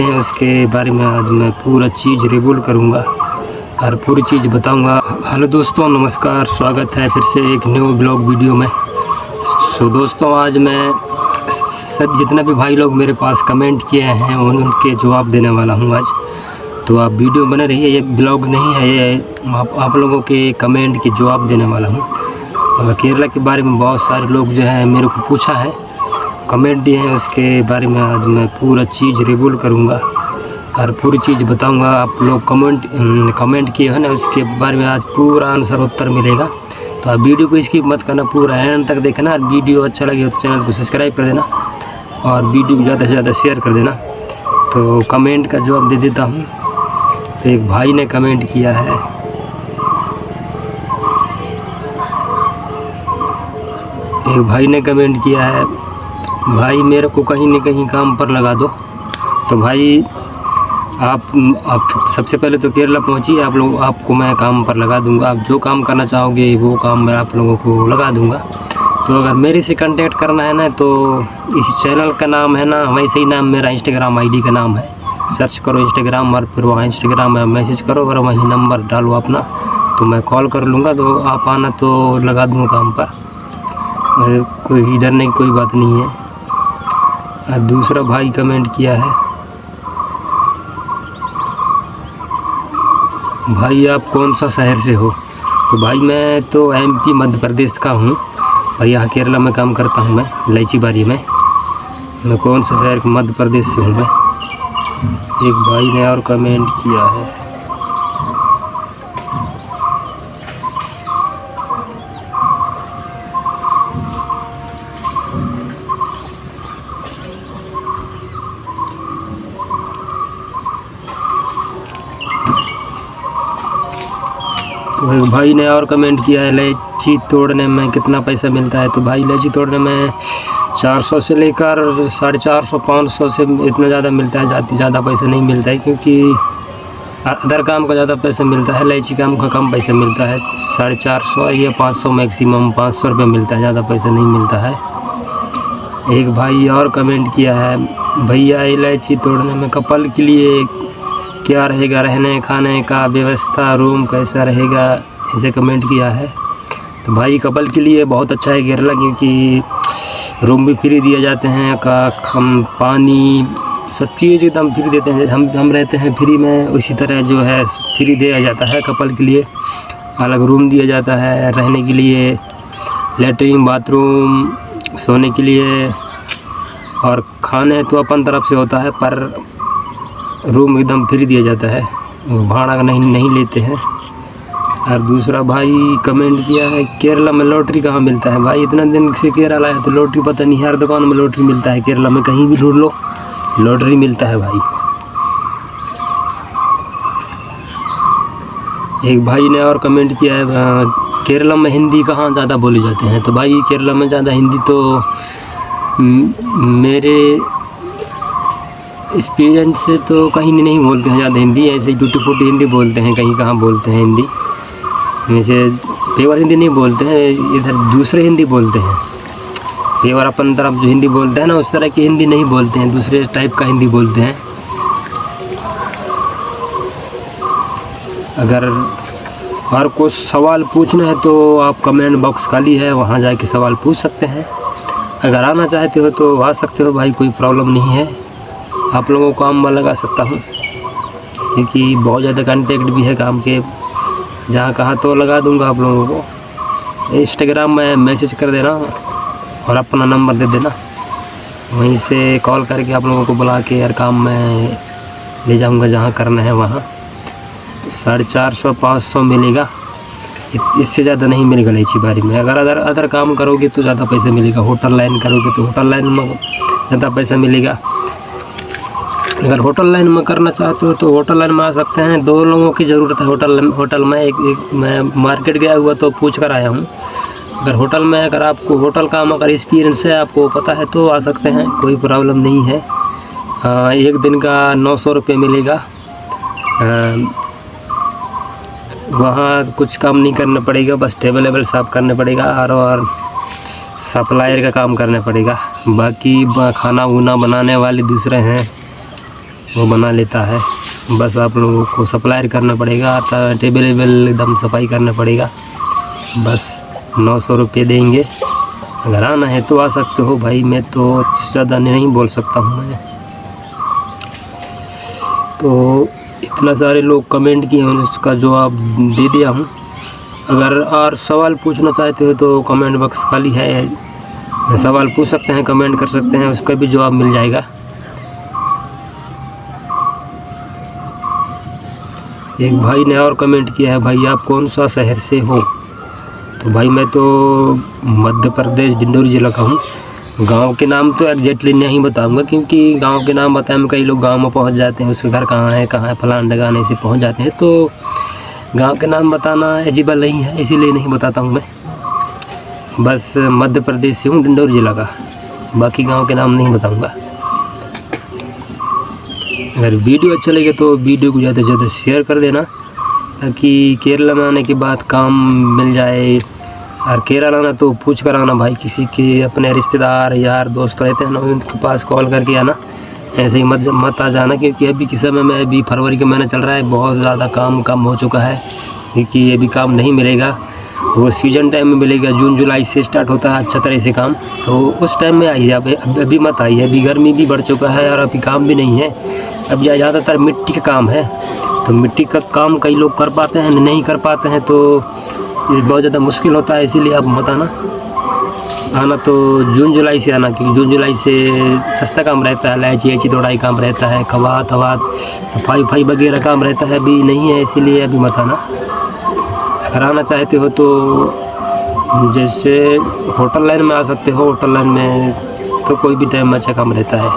उसके बारे में आज मैं पूरा चीज़ रिवील करूँगा और पूरी चीज़ बताऊँगा। हेलो दोस्तों, नमस्कार, स्वागत है फिर से एक न्यू ब्लॉग वीडियो में। दोस्तों, आज मैं सब जितना भी भाई लोग मेरे पास कमेंट किए हैं उनके जवाब देने वाला हूँ आज। तो आप वीडियो बने रहिए, ये ब्लॉग नहीं है, ये आप लोगों के कमेंट के जवाब देने वाला हूँ। केरला के बारे में बहुत सारे लोग जो है मेरे को पूछा है, कमेंट दिए हैं, उसके बारे में आज मैं पूरा चीज़ रिवील करूँगा और पूरी चीज़ बताऊँगा। आप लोग कमेंट किए हैं ना, उसके बारे में आज पूरा आंसर उत्तर मिलेगा। तो आप वीडियो को स्किप मत करना, पूरा एंड तक देखना। और वीडियो अच्छा लगे तो चैनल को सब्सक्राइब कर देना और वीडियो को ज़्यादा से ज़्यादा शेयर कर देना। तो कमेंट का जवाब दे देता हूँ। तो एक भाई ने कमेंट किया है, भाई मेरे को कहीं न कहीं काम पर लगा दो। तो भाई आप सबसे पहले तो केरला पहुंचिए, आपको मैं काम पर लगा दूंगा। आप जो काम करना चाहोगे वो काम मैं आप लोगों को लगा दूंगा। तो अगर मेरे से कांटेक्ट करना है ना, तो इस चैनल का नाम है ना, वैसे ही नाम मेरा इंस्टाग्राम आईडी का नाम है। सर्च करो इंस्टाग्राम और फिर वहाँ इंस्टाग्राम में मैसेज करो और वहीं नंबर डालो अपना, तो मैं कॉल कर लूँगा। तो आप आना तो लगा दूँगा काम पर, कोई इधर नहीं, कोई बात नहीं है। और दूसरा भाई कमेंट किया है, भाई आप कौन सा शहर से हो? तो भाई मैं तो MP मध्य प्रदेश का हूँ और यहाँ केरला में काम करता हूँ मैं इलायची बारी में। मैं कौन सा शहर मध्य प्रदेश से हूँ मैं। एक भाई ने और कमेंट किया है, तो एक भाई ने और कमेंट किया है, इलायची तोड़ने में कितना पैसा मिलता है? तो भाई इलायची तोड़ने में 400 से लेकर 450 500 से इतना ज़्यादा मिलता है। ज़्यादा पैसा नहीं मिलता है, क्योंकि अदर काम का ज़्यादा पैसा मिलता है, इलायची काम का कम पैसा मिलता है। 450 या 500, मैक्सिमम 500 रुपये मिलता है, ज़्यादा पैसा नहीं मिलता है। एक भाई और कमेंट किया है, भैया इलायची तोड़ने में कपल के लिए क्या रहेगा, रहने खाने का व्यवस्था, रूम कैसा रहेगा, ऐसे कमेंट किया है। तो भाई कपल के लिए बहुत अच्छा है केरला, क्योंकि रूम भी फ्री दिए जाते हैं, हम पानी सब चीज़ एकदम फ्री देते हैं। हम रहते हैं फ्री में, उसी तरह जो है फ्री दिया जाता है कपल के लिए। अलग रूम दिया जाता है रहने के लिए, लेटरिन बाथरूम, सोने के लिए, और खाने तो अपन तरफ से होता है, पर रूम एकदम फ्री दिया जाता है, भाड़ा नहीं लेते हैं। और दूसरा भाई कमेंट किया है, केरला में लॉटरी कहाँ मिलता है? भाई इतना दिन से केरला है तो लॉटरी पता नहीं, हर दुकान में लॉटरी मिलता है केरला में, कहीं भी ढूंढ लो लॉटरी मिलता है भाई। एक भाई ने और कमेंट किया है, केरला में हिंदी कहाँ ज़्यादा बोले जाते हैं? तो भाई केरला में ज़्यादा हिंदी तो मेरे एक्सपीरियंस से तो कहीं नहीं बोलते हैं ज़्यादा हिंदी, ऐसे टूटी फूटी हिंदी बोलते हैं, कहीं कहाँ बोलते हैं हिंदी। वैसे पेवर हिंदी नहीं बोलते हैं, इधर दूसरे हिंदी बोलते हैं। पेवर अपन तरफ जो हिंदी बोलते हैं ना, उस तरह की हिंदी नहीं बोलते हैं, दूसरे टाइप का हिंदी बोलते हैं। अगर और कुछ सवाल पूछना है तो आप कमेंट बॉक्स खाली है, वहाँ जाके सवाल पूछ सकते हैं। अगर आना चाहते हो तो आ सकते हो भाई, कोई प्रॉब्लम नहीं है। आप लोगों को काम में लगा सकता हूँ, क्योंकि बहुत ज़्यादा कांटेक्ट भी है काम के, जहाँ कहा तो लगा दूंगा आप लोगों को। इंस्टाग्राम में मैसेज कर देना और अपना नंबर दे देना, वहीं से कॉल करके आप लोगों को बुला के यार काम में ले जाऊंगा जहाँ करना है वहाँ। 450 500 मिलेगा, इससे ज़्यादा नहीं मिलेगा इलायची बारी में। अगर अदर काम करोगे तो ज़्यादा पैसा मिलेगा, होटल लाइन करोगे तो होटल लाइन में ज़्यादा पैसा मिलेगा। अगर होटल लाइन में करना चाहते हो तो होटल लाइन में आ सकते हैं। 2 लोगों की ज़रूरत है होटल में। एक मैं मार्केट गया हुआ तो पूछ कर आया हूँ। अगर होटल में, अगर आपको होटल काम अगर एक्सपीरियंस है, आपको पता है, तो आ सकते हैं, कोई प्रॉब्लम नहीं है। एक दिन का 900 रुपये मिलेगा। वहाँ कुछ काम नहीं करना पड़ेगा, बस टेबल वेबल साफ़ करना पड़ेगा और सप्लायर का काम करना पड़ेगा। बाकी खाना वाना बनाने वाले दूसरे हैं। वो बना लेता है। बस आप लोगों को सप्लाई करना पड़ेगा, टेबल वेबल एकदम सफाई करना पड़ेगा। बस 900 रुपये देंगे। अगर आना है तो आ सकते हो भाई, मैं तो ज़्यादा नहीं बोल सकता हूँ मैं। तो इतना सारे लोग कमेंट किए हैं, उसका जवाब दे दिया हूँ। अगर और सवाल पूछना चाहते हो तो कमेंट बॉक्स खाली है, सवाल पूछ सकते हैं, कमेंट कर सकते हैं, उसका भी जवाब मिल जाएगा। एक भाई ने और कमेंट किया है, भाई आप कौन सा शहर से हो? तो भाई मैं तो मध्य प्रदेश डिंडोरी जिला का हूँ। गांव के नाम तो एग्जैक्टली नहीं बताऊंगा, क्योंकि गांव के नाम बताने में कई लोग गांव में पहुंच जाते हैं, उसके घर कहाँ है फलान डगाने से पहुंच जाते हैं, तो गांव के नाम बताना एलिजिबल नहीं है, इसीलिए नहीं बताता हूं मैं। बस मध्य प्रदेश से हूँ, डिंडोरी जिला का, बाकी गांव के नाम नहीं बताऊंगा। अगर वीडियो अच्छा लगे तो वीडियो को ज़्यादा से ज़्यादा शेयर कर देना, ताकि केरला में आने के बाद काम मिल जाए। और केरल आना तो पूछ कर आना भाई, किसी के अपने रिश्तेदार यार दोस्त रहते हैं ना, उनके पास कॉल करके आना, ऐसे ही मत आ जाना। क्योंकि अभी के समय में, अभी फरवरी का महीना चल रहा है, बहुत ज़्यादा काम कम हो चुका है, क्योंकि अभी काम नहीं मिलेगा, वो सीजन टाइम में मिलेगा। जून जुलाई से स्टार्ट होता है अच्छा तरह से काम, तो उस टाइम में आइए आप, अभी मत आइए। अभी गर्मी भी बढ़ चुका है और अभी काम भी नहीं है। अब ज़्यादातर मिट्टी का काम है, तो मिट्टी का काम कई लोग कर पाते हैं, नहीं कर पाते हैं, तो बहुत ज़्यादा मुश्किल होता है। इसीलिए आप मत आना तो जून जुलाई से आना, क्योंकि जून जुलाई से सस्ता काम रहता है, इलायची तोड़ाई काम रहता है, खवात सफाई वफाई वगैरह काम रहता है। अभी नहीं है, इसीलिए अभी मत आना। अगर आना चाहते हो तो जैसे होटल लाइन में आ सकते हो, होटल लाइन में तो कोई भी टाइम में अच्छा काम रहता है।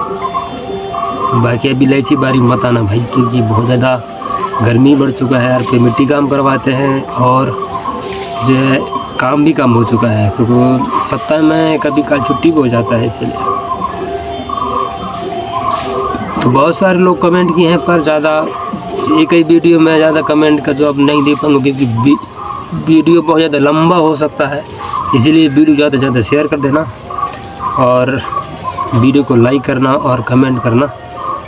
बाकी अभी इलायची बारी मत आना भाई, क्योंकि बहुत ज़्यादा गर्मी बढ़ चुका है, और फिर मिट्टी काम करवाते हैं, और जो है काम भी कम हो चुका है, तो सप्ताह में कभी कल छुट्टी भी हो जाता है, इसलिए। तो बहुत सारे लोग कमेंट किए हैं, पर ज़्यादा एक ही वीडियो में ज़्यादा कमेंट का जवाब नहीं दे पाऊँगा, क्योंकि वीडियो बहुत ज़्यादा लंबा हो सकता है। इसीलिए वीडियो ज़्यादा से ज़्यादा शेयर कर देना, और वीडियो को लाइक करना और कमेंट करना।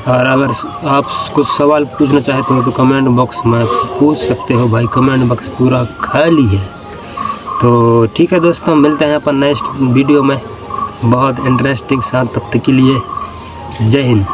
और अगर आप कुछ सवाल पूछना चाहते हो तो कमेंट बॉक्स में पूछ सकते हो भाई, कमेंट बॉक्स पूरा खाली है। तो ठीक है दोस्तों, मिलते हैं अपन नेक्स्ट वीडियो में बहुत इंटरेस्टिंग साथ, तब तक के लिए जय हिंद।